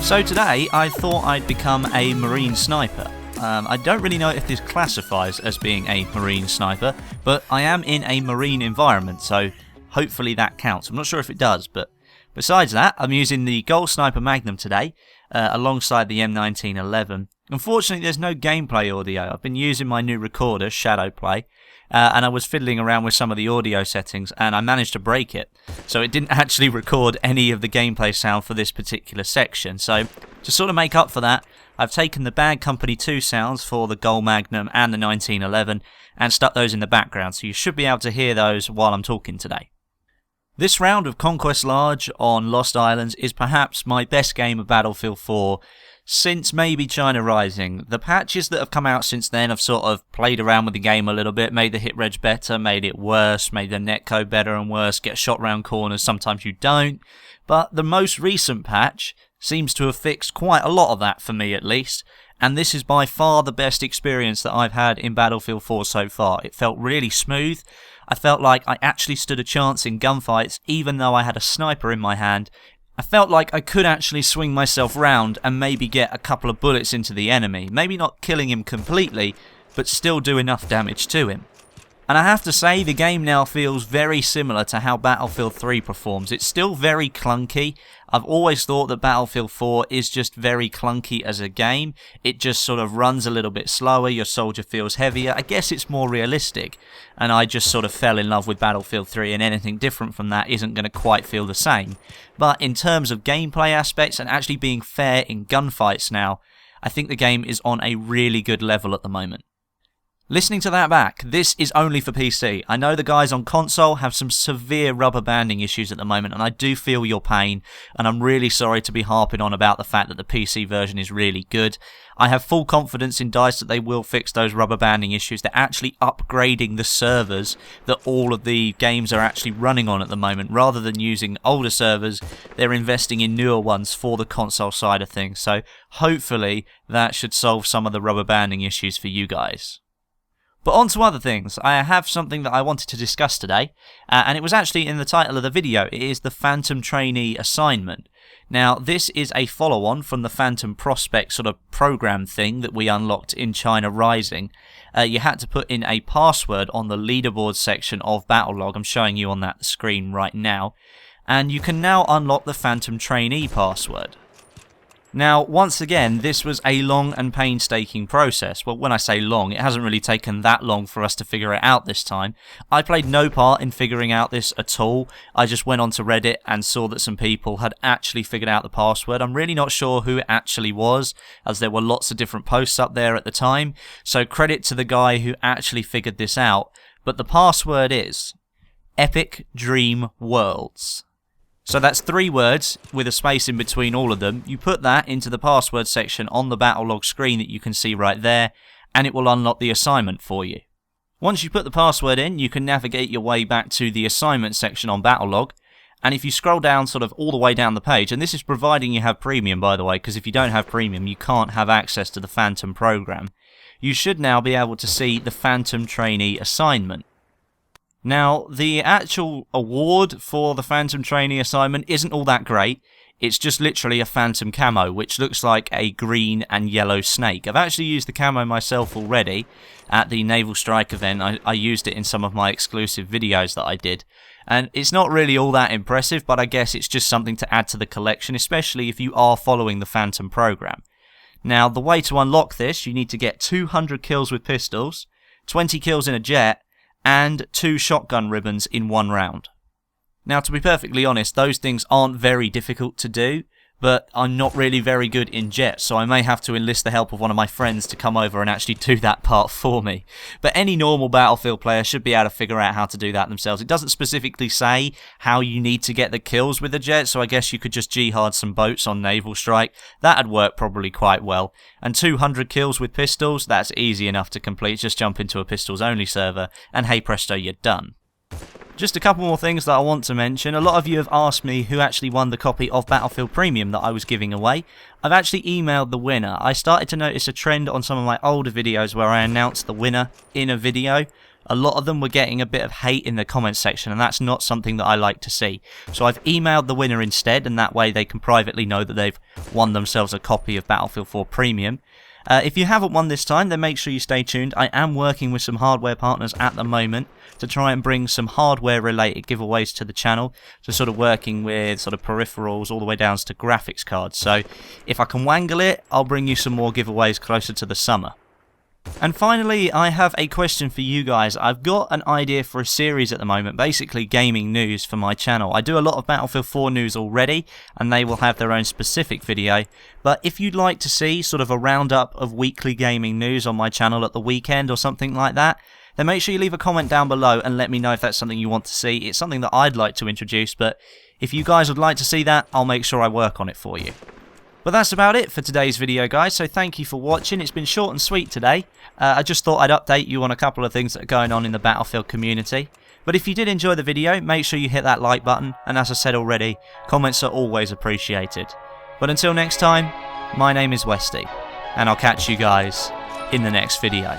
So today I thought I'd become a marine sniper. I don't really know if this classifies as being a marine sniper, but I am in a marine environment, so hopefully that counts. I'm not sure if it does, but besides that, I'm using the Gold Sniper Magnum today, alongside the M1911. Unfortunately, there's no gameplay audio. I've been using my new recorder, Shadowplay, and I was fiddling around with some of the audio settings, and I managed to break it. So it didn't actually record any of the gameplay sound for this particular section. So to sort of make up for that, I've taken the Bad Company 2 sounds for the Gold Magnum and the 1911 and stuck those in the background, so you should be able to hear those while I'm talking today. This round of Conquest Large on Lost Islands is perhaps my best game of Battlefield 4 since maybe China Rising. The patches that have come out since then have sort of played around with the game a little bit, made the hit reg better, made it worse, made the netcode better and worse, get shot round corners, sometimes you don't. But the most recent patch seems to have fixed quite a lot of that, for me at least, and this is by far the best experience that I've had in Battlefield 4 so far. It felt really smooth. I felt like I actually stood a chance in gunfights, even though I had a sniper in my hand. I felt like I could actually swing myself round and maybe get a couple of bullets into the enemy. Maybe not killing him completely, but still do enough damage to him. And I have to say, the game now feels very similar to how Battlefield 3 performs. It's still very clunky. I've always thought that Battlefield 4 is just very clunky as a game. It just sort of runs a little bit slower, your soldier feels heavier. I guess it's more realistic. And I just sort of fell in love with Battlefield 3, and anything different from that isn't going to quite feel the same. But in terms of gameplay aspects and actually being fair in gunfights now, I think the game is on a really good level at the moment. Listening to that back, this is only for PC. I know the guys on console have some severe rubber banding issues at the moment, and I do feel your pain, and I'm really sorry to be harping on about the fact that the PC version is really good. I have full confidence in DICE that they will fix those rubber banding issues. They're actually upgrading the servers that all of the games are actually running on at the moment. Rather than using older servers, they're investing in newer ones for the console side of things. So hopefully that should solve some of the rubber banding issues for you guys. But on to other things. I have something that I wanted to discuss today, and it was actually in the title of the video. It is the Phantom Trainee Assignment. Now, this is a follow-on from the Phantom Prospect sort of program thing that we unlocked in China Rising. You had to put in a password on the leaderboard section of Battlelog. I'm showing you on that screen right now. And you can now unlock the Phantom Trainee password. Now, once again, this was a long and painstaking process. Well, when I say long, it hasn't really taken that long for us to figure it out this time. I played no part in figuring out this at all. I just went onto Reddit and saw that some people had actually figured out the password. I'm really not sure who it actually was, as there were lots of different posts up there at the time. So credit to the guy who actually figured this out. But the password is Epic Dream Worlds. So that's 3 words with a space in between all of them. You put that into the password section on the Battlelog screen that you can see right there, and it will unlock the assignment for you. Once you put the password in, you can navigate your way back to the assignment section on Battlelog, and if you scroll down sort of all the way down the page, and this is providing you have premium, by the way, because if you don't have premium you can't have access to the Phantom program, you should now be able to see the Phantom Trainee Assignment. Now, the actual award for the Phantom Trainee Assignment isn't all that great. It's just literally a Phantom camo, which looks like a green and yellow snake. I've actually used the camo myself already at the Naval Strike event. I used it in some of my exclusive videos that I did. And it's not really all that impressive, but I guess it's just something to add to the collection, especially if you are following the Phantom program. Now, the way to unlock this, you need to get 200 kills with pistols, 20 kills in a jet, and 2 shotgun ribbons in 1 round. Now, to be perfectly honest, those things aren't very difficult to do, but I'm not really very good in jets, so I may have to enlist the help of one of my friends to come over and actually do that part for me. But any normal Battlefield player should be able to figure out how to do that themselves. It doesn't specifically say how you need to get the kills with the jet, so I guess you could just jihad some boats on Naval Strike. That'd work probably quite well. And 200 kills with pistols, that's easy enough to complete. Just jump into a pistols only server, and hey presto, you're done. Just a couple more things that I want to mention. A lot of you have asked me who actually won the copy of Battlefield Premium that I was giving away. I've actually emailed the winner. I started to notice a trend on some of my older videos where I announced the winner in a video. A lot of them were getting a bit of hate in the comments section, and that's not something that I like to see. So I've emailed the winner instead, and that way they can privately know that they've won themselves a copy of Battlefield 4 Premium. If you haven't won this time, then make sure you stay tuned. I am working with some hardware partners at the moment to try and bring some hardware related giveaways to the channel. So sort of working with sort of peripherals all the way down to graphics cards. So if I can wangle it, I'll bring you some more giveaways closer to the summer. And finally, I have a question for you guys. I've got an idea for a series at the moment, basically gaming news for my channel. I do a lot of Battlefield 4 news already, and they will have their own specific video. But if you'd like to see sort of a roundup of weekly gaming news on my channel at the weekend or something like that, then make sure you leave a comment down below and let me know if that's something you want to see. It's something that I'd like to introduce, but if you guys would like to see that, I'll make sure I work on it for you. But that's about it for today's video, guys, so thank you for watching. It's been short and sweet today. I just thought I'd update you on a couple of things that are going on in the Battlefield community. But if you did enjoy the video, make sure you hit that like button, and as I said already, comments are always appreciated. But until next time, my name is Westy, and I'll catch you guys in the next video.